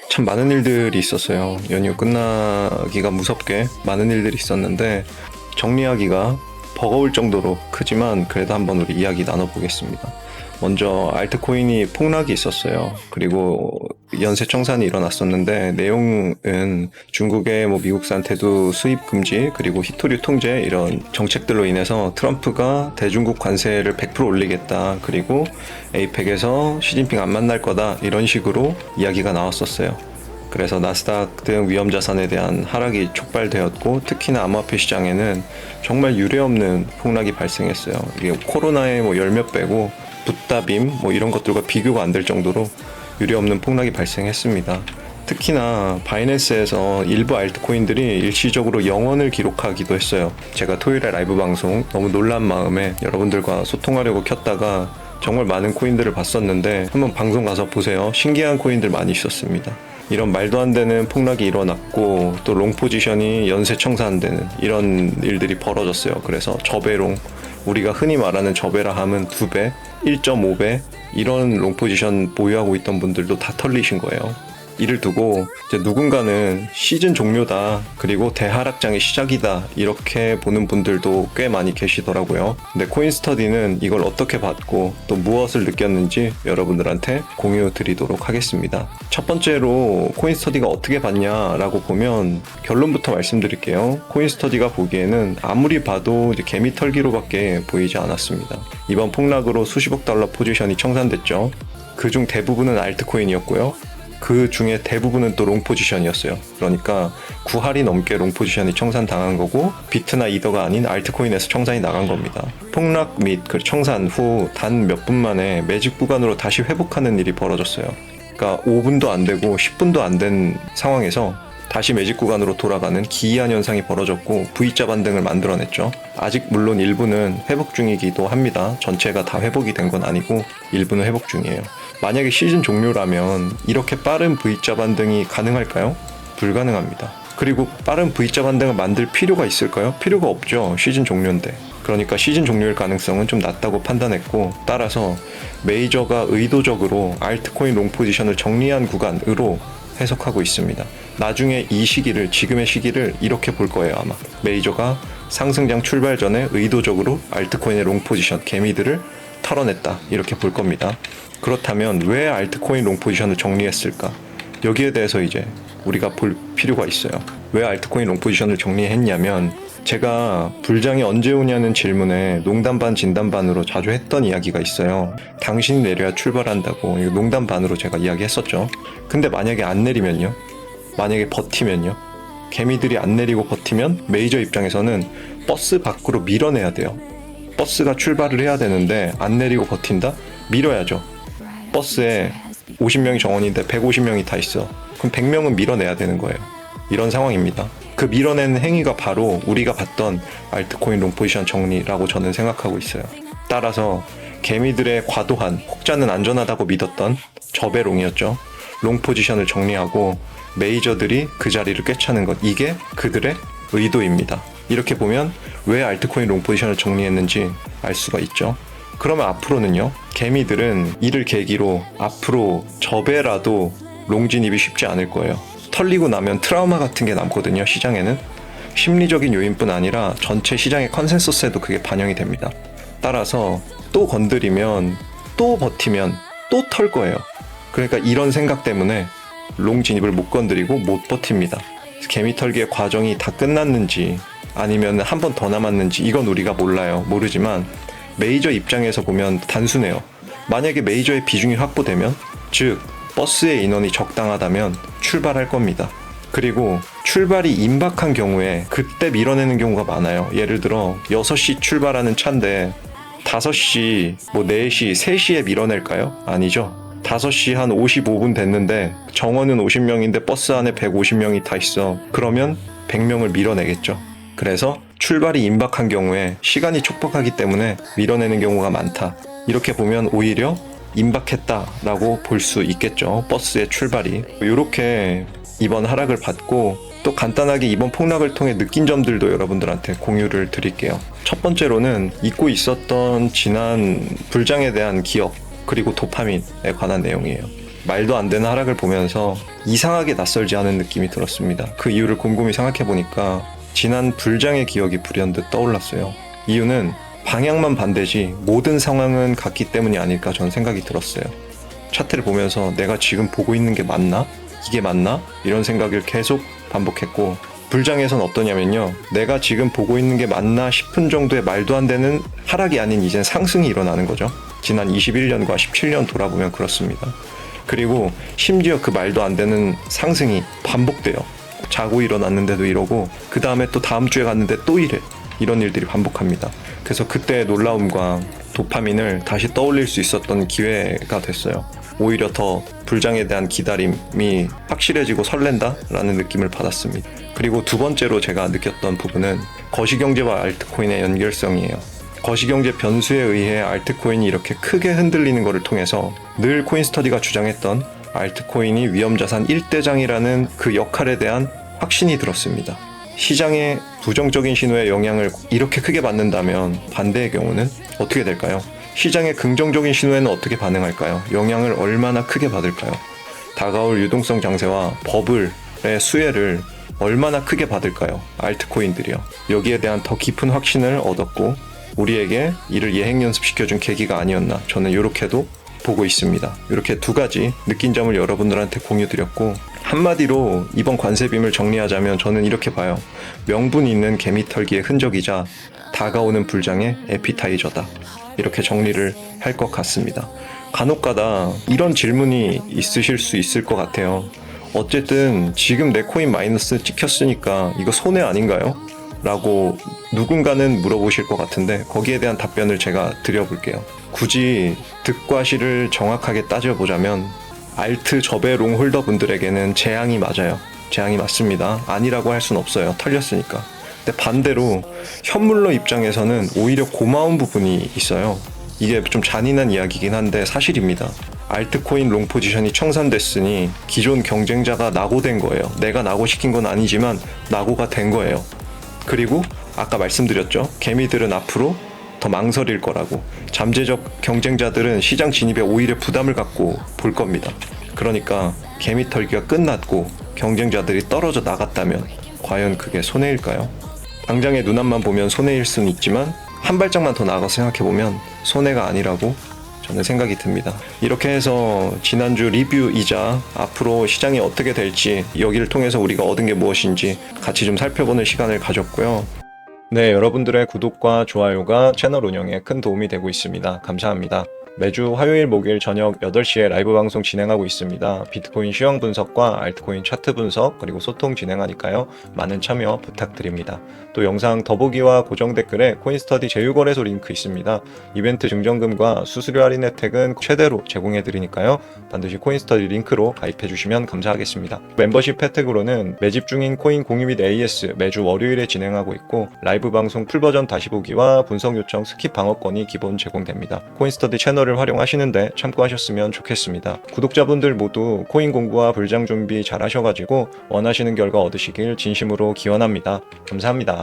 참 많은 일들이 있었어요. 연휴 끝나기가 무섭게 많은 일들이 있었는데 정리하기가 버거울 정도로 크지만 그래도 한번 우리 이야기 나눠보겠습니다. 먼저 알트코인이 폭락이 있었어요. 그리고 연쇄 청산이 일어났었는데 내용은 중국의 미국산 대두 수입 금지 그리고 히토류 통제 이런 정책들로 인해서 트럼프가 대중국 관세를 100% 올리겠다. 그리고 에이펙에서 시진핑 안 만날 거다. 이런 식으로 이야기가 나왔었어요. 그래서 나스닥 등 위험자산에 대한 하락이 촉발되었고 특히나 암호화폐 시장에는 정말 유례없는 폭락이 발생했어요. 이게 코로나의 열몇 배고 붓다빔 이런 것들과 비교가 안 될 정도로 유례없는 폭락이 발생했습니다. 특히나 바이낸스에서 일부 알트코인들이 일시적으로 영원을 기록하기도 했어요. 제가 토요일에 라이브 방송 너무 놀란 마음에 여러분들과 소통하려고 켰다가 정말 많은 코인들을 봤었는데 한번 방송 가서 보세요. 신기한 코인들 많이 있었습니다. 이런 말도 안 되는 폭락이 일어났고 또 롱 포지션이 연쇄 청산되는 이런 일들이 벌어졌어요. 그래서 저배롱, 우리가 흔히 말하는 저배라 함은 2배, 1.5배 이런 롱 포지션 보유하고 있던 분들도 다 털리신 거예요. 이를 두고 이제 누군가는 시즌 종료다 그리고 대하락장의 시작이다 이렇게 보는 분들도 꽤 많이 계시더라고요. 근데 코인스터디는 이걸 어떻게 봤고 또 무엇을 느꼈는지 여러분들한테 공유 드리도록 하겠습니다. 첫 번째로 코인스터디가 어떻게 봤냐라고 보면 결론부터 말씀드릴게요. 코인스터디가 보기에는 아무리 봐도 이제 개미 털기로밖에 보이지 않았습니다. 이번 폭락으로 수십억 달러 포지션이 청산됐죠. 그중 대부분은 알트코인이었고요. 그 중에 대부분은 또 롱 포지션이었어요. 그러니까 9할이 넘게 롱 포지션이 청산당한 거고 비트나 이더가 아닌 알트코인에서 청산이 나간 겁니다. 폭락 및 청산 후 단 몇 분 만에 매직 구간으로 다시 회복하는 일이 벌어졌어요. 그러니까 5분도 안 되고 10분도 안 된 상황에서 다시 매직 구간으로 돌아가는 기이한 현상이 벌어졌고 V자 반등을 만들어냈죠. 아직 물론 일부는 회복 중이기도 합니다. 전체가 다 회복이 된 건 아니고 일부는 회복 중이에요. 만약에 시즌 종료라면 이렇게 빠른 V자 반등이 가능할까요? 불가능합니다. 그리고 빠른 V자 반등을 만들 필요가 있을까요? 필요가 없죠. 시즌 종료인데. 그러니까 시즌 종료일 가능성은 좀 낮다고 판단했고 따라서 메이저가 의도적으로 알트코인 롱 포지션을 정리한 구간으로 해석하고 있습니다. 나중에 이 시기를 지금의 시기를 이렇게 볼 거예요. 아마 메이저가 상승장 출발 전에 의도적으로 알트코인의 롱 포지션 개미들을 털어냈다 이렇게 볼 겁니다. 그렇다면 왜 알트코인 롱 포지션을 정리했을까? 여기에 대해서 이제 우리가 볼 필요가 있어요. 왜 알트코인 롱 포지션을 정리했냐면 제가 불장이 언제 오냐는 질문에 농담 반 진담 반으로 자주 했던 이야기가 있어요. 당신이 내려야 출발한다고 농담 반으로 제가 이야기했었죠. 근데 만약에 안 내리면요? 만약에 버티면요? 개미들이 안 내리고 버티면 메이저 입장에서는 버스 밖으로 밀어내야 돼요. 버스가 출발을 해야 되는데 안 내리고 버틴다? 밀어야죠. 버스에 50명이 정원인데 150명이 타 있어. 그럼 100명은 밀어내야 되는 거예요. 이런 상황입니다. 그 밀어내는 행위가 바로 우리가 봤던 알트코인 롱 포지션 정리라고 저는 생각하고 있어요. 따라서 개미들의 과도한 혹자는 안전하다고 믿었던 저배롱이었죠. 롱 포지션을 정리하고 메이저들이 그 자리를 꿰차는 것, 이게 그들의 의도입니다. 이렇게 보면 왜 알트코인 롱 포지션을 정리했는지 알 수가 있죠. 그러면 앞으로는요, 개미들은 이를 계기로 앞으로 저배라도 롱 진입이 쉽지 않을 거예요. 털리고 나면 트라우마 같은 게 남거든요. 시장에는 심리적인 요인뿐 아니라 전체 시장의 컨센서스에도 그게 반영이 됩니다. 따라서 또 건드리면 또 버티면 또 털 거예요. 그러니까 이런 생각 때문에 롱 진입을 못 건드리고 못 버팁니다. 개미 털기의 과정이 다 끝났는지 아니면 한 번 더 남았는지 이건 우리가 몰라요. 모르지만 메이저 입장에서 보면 단순해요. 만약에 메이저의 비중이 확보되면, 즉 버스의 인원이 적당하다면 출발할 겁니다. 그리고 출발이 임박한 경우에 그때 밀어내는 경우가 많아요. 예를 들어 6시 출발하는 차인데 5시, 4시, 3시에 밀어낼까요? 아니죠. 5시 한 55분 됐는데 정원은 50명인데 버스 안에 150명이 타 있어. 그러면 100명을 밀어내겠죠. 그래서 출발이 임박한 경우에 시간이 촉박하기 때문에 밀어내는 경우가 많다. 이렇게 보면 오히려 임박했다라고 볼 수 있겠죠. 버스의 출발이. 이렇게 이번 하락을 받고 또 간단하게 이번 폭락을 통해 느낀 점들도 여러분들한테 공유를 드릴게요. 첫 번째로는 잊고 있었던 지난 불장에 대한 기억 그리고 도파민에 관한 내용이에요. 말도 안 되는 하락을 보면서 이상하게 낯설지 않은 느낌이 들었습니다. 그 이유를 곰곰이 생각해 보니까 지난 불장의 기억이 불현듯 떠올랐어요. 이유는 방향만 반대지 모든 상황은 같기 때문이 아닐까 전 생각이 들었어요. 차트를 보면서 내가 지금 보고 있는 게 맞나? 이게 맞나? 이런 생각을 계속 반복했고, 불장에선 어떠냐면요, 내가 지금 보고 있는 게 맞나 싶은 정도의 말도 안 되는 하락이 아닌 이젠 상승이 일어나는 거죠. 지난 21년과 17년 돌아보면 그렇습니다. 그리고 심지어 그 말도 안 되는 상승이 반복돼요. 자고 일어났는데도 이러고, 그 다음에 또 다음 주에 갔는데 또 이래. 이런 일들이 반복합니다. 그래서 그때의 놀라움과 도파민을 다시 떠올릴 수 있었던 기회가 됐어요. 오히려 더 불장에 대한 기다림이 확실해지고 설렌다라는 느낌을 받았습니다. 그리고 두 번째로 제가 느꼈던 부분은 거시경제와 알트코인의 연결성이에요. 거시경제 변수에 의해 알트코인이 이렇게 크게 흔들리는 것을 통해서 늘 코인스터디가 주장했던 알트코인이 위험자산 1대장이라는 그 역할에 대한 확신이 들었습니다. 시장의 부정적인 신호에 영향을 이렇게 크게 받는다면 반대의 경우는 어떻게 될까요? 시장의 긍정적인 신호에는 어떻게 반응할까요? 영향을 얼마나 크게 받을까요? 다가올 유동성 장세와 버블의 수혜를 얼마나 크게 받을까요? 알트코인들이요. 여기에 대한 더 깊은 확신을 얻었고, 우리에게 이를 예행 연습시켜준 계기가 아니었나, 저는 이렇게도 보고 있습니다. 이렇게 두 가지 느낀 점을 여러분들한테 공유드렸고, 한마디로 이번 관세빔을 정리하자면 저는 이렇게 봐요. 명분 있는 개미털기의 흔적이자 다가오는 불장의 에피타이저다. 이렇게 정리를 할 것 같습니다. 간혹가다 이런 질문이 있으실 수 있을 것 같아요. 어쨌든 지금 내 코인 마이너스 찍혔으니까 이거 손해 아닌가요? 라고 누군가는 물어보실 것 같은데, 거기에 대한 답변을 제가 드려볼게요. 굳이 득과 실을 정확하게 따져보자면 알트 저배롱 홀더 분들에게는 재앙이 맞아요. 재앙이 맞습니다. 아니라고 할 순 없어요. 털렸으니까. 근데 반대로 현물러 입장에서는 오히려 고마운 부분이 있어요. 이게 좀 잔인한 이야기긴 한데 사실입니다. 알트코인 롱 포지션이 청산됐으니 기존 경쟁자가 낙오된 거예요. 내가 낙오시킨 건 아니지만 낙오가 된 거예요. 그리고 아까 말씀드렸죠. 개미들은 앞으로 더 망설일 거라고. 잠재적 경쟁자들은 시장 진입에 오히려 부담을 갖고 볼 겁니다. 그러니까 개미 털기가 끝났고 경쟁자들이 떨어져 나갔다면 과연 그게 손해일까요? 당장의 눈앞만 보면 손해일 수는 있지만 한 발짝만 더 나가서 생각해보면 손해가 아니라고 저는 생각이 듭니다. 이렇게 해서 지난주 리뷰이자 앞으로 시장이 어떻게 될지, 여기를 통해서 우리가 얻은 게 무엇인지 같이 좀 살펴보는 시간을 가졌고요. 네, 여러분들의 구독과 좋아요가 채널 운영에 큰 도움이 되고 있습니다. 감사합니다. 매주 화요일, 목요일 저녁 8시에 라이브 방송 진행하고 있습니다. 비트코인 시황 분석과 알트코인 차트 분석, 그리고 소통 진행하니까요. 많은 참여 부탁드립니다. 또 영상 더보기와 고정 댓글에 코인스터디 제휴거래소 링크 있습니다. 이벤트 증정금과 수수료 할인 혜택은 최대로 제공해드리니까요. 반드시 코인스터디 링크로 가입해주시면 감사하겠습니다. 멤버십 혜택으로는 매집 중인 코인 공유 및 AS 매주 월요일에 진행하고 있고, 라이브 방송 풀버전 다시 보기와 분석 요청 스킵 방어권이 기본 제공됩니다. 코인스터디 채널을 활용하시는데 참고하셨으면 좋겠습니다. 구독자분들 모두 코인 공부와 불장 준비 잘 하셔가지고 원하시는 결과 얻으시길 진심으로 기원합니다. 감사합니다.